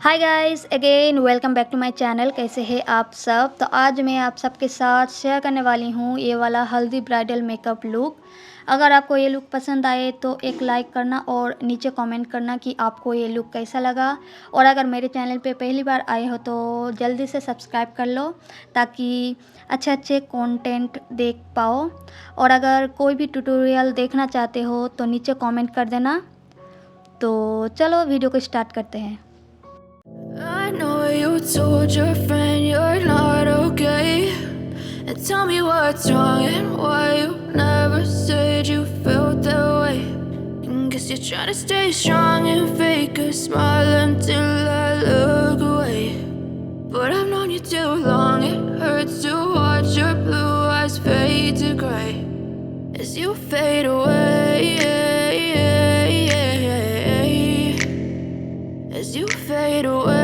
Hi guys again welcome back to my channel. कैसे हैं आप सब। तो आज मैं आप सबके साथ शेयर करने वाली हूँ ये वाला हल्दी ब्राइडल मेकअप लुक। अगर आपको ये लुक पसंद आए तो एक लाइक करना और नीचे कमेंट करना कि आपको ये लुक कैसा लगा। और अगर मेरे चैनल पे पहली बार आए हो तो जल्दी से सब्सक्राइब कर लो ताकि अच्छे अच्छे कंटेंट देख पाओ। और अगर कोई भी ट्यूटोरियल देखना चाहते हो तो नीचे कमेंट कर देना। तो चलो वीडियो को स्टार्ट करते हैं। I know you told your friend you're not okay, and tell me what's wrong and why you never said you felt that way. And guess you're trying to stay strong and fake a smile until I look away. But I've known you too long, it hurts to watch your blue eyes fade to gray as you fade away. As you fade away.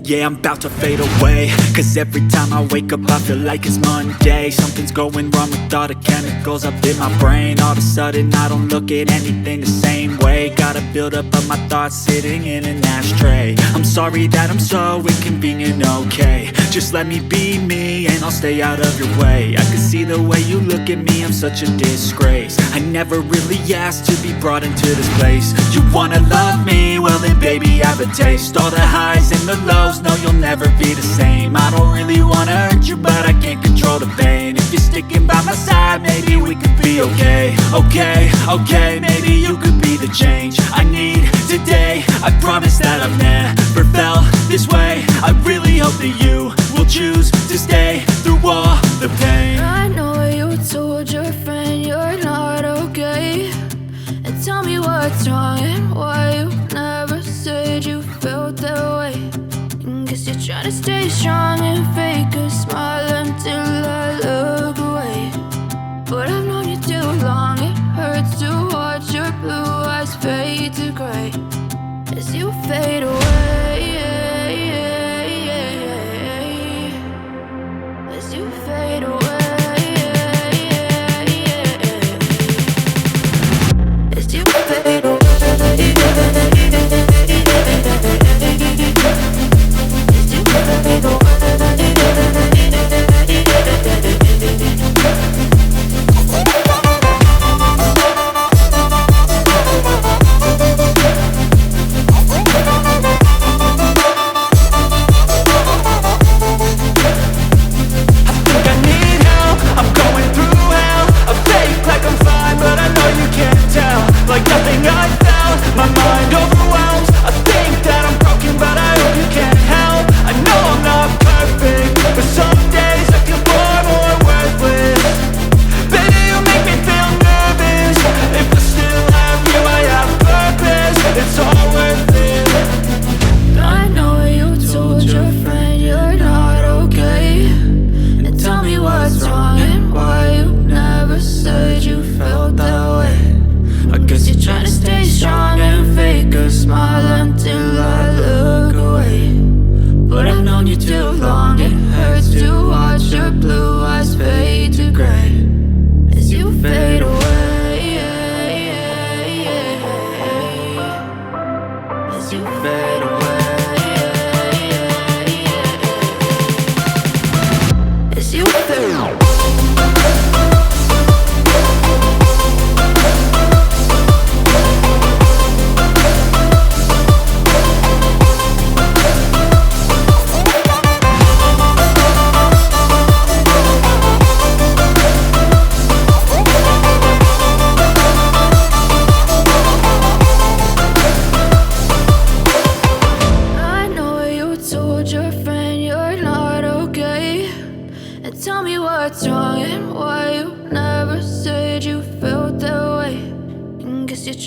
Yeah, I'm about to fade away. Cause every time I wake up I feel like it's Monday. Something's going wrong with all the chemicals up in my brain. All of a sudden I don't look at anything the same way. Got a build up of my thoughts sitting in an ashtray. I'm sorry that I'm so inconvenient, okay. Just let me be me and I'll stay out of your way. I can see the way you look at me, I'm such a disgrace. I never really asked to be brought into this place. You wanna love me? Well then baby have a taste. All the highs and the lows, no you'll never be the same. I don't really wanna hurt you but I can't control the pain. If you're sticking by my side maybe we could be okay. Okay, maybe you could be the change I need today. I promise that I've never felt this way. I really hope that you will choose to stay through all the pain. I know you told your friend you're not okay, and tell me what's wrong and why you never said you felt that way. And guess you're trying to stay strong and fake a smile until I look away. But I've known you too long, it hurts to watch your blue eyes fade to gray as you fade away. As you fade away. As you fade away.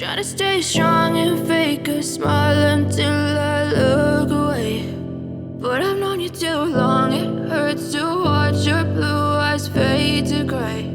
Try to stay strong and fake a smile until I look away. But I've known you too long, it hurts to watch your blue eyes fade to gray.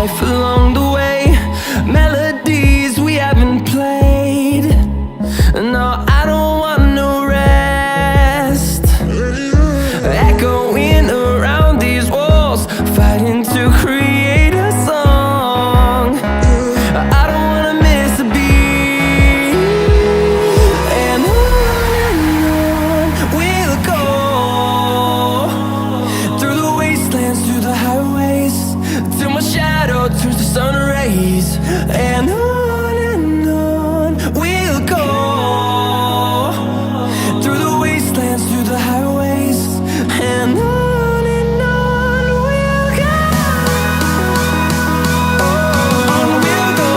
life along the way, melodies we haven't played. No, I don't want no rest. Echoing around these walls, fighting to create a song. I don't wanna miss a beat. And on we'll go, through the wastelands, through the highways, till my shadow turns to sun rays. And on we'll go, through the wastelands, through the highways, and on we'll go. On we'll go.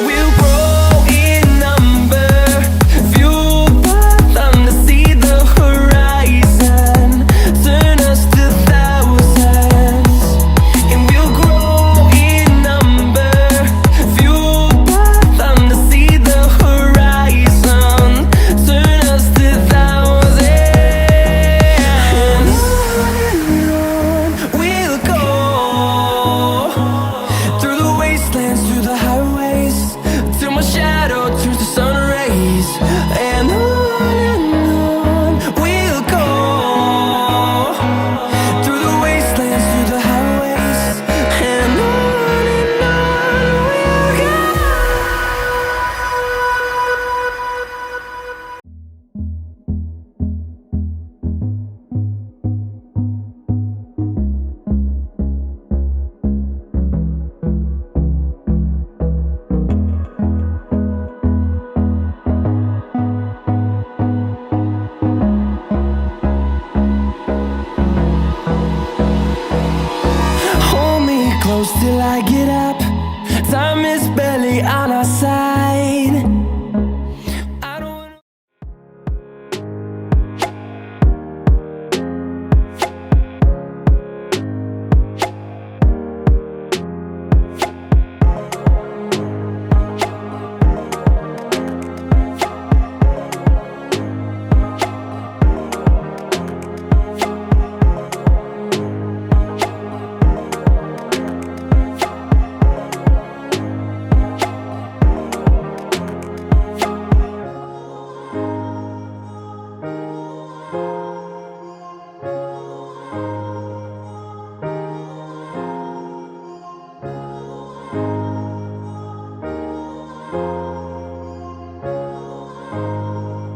We'll grow in number, fueled by them to see the horizon, turn us to thousands. And we'll grow in number, fueled by them to see the horizon, turn us to thousands. And on we'll go, through the wastelands, through the highways, till my shadow turns to sun rays. And on we'll go, through the wastelands, through the highways, and on we'll go. Hold me close till I get up. Time is barely on our side.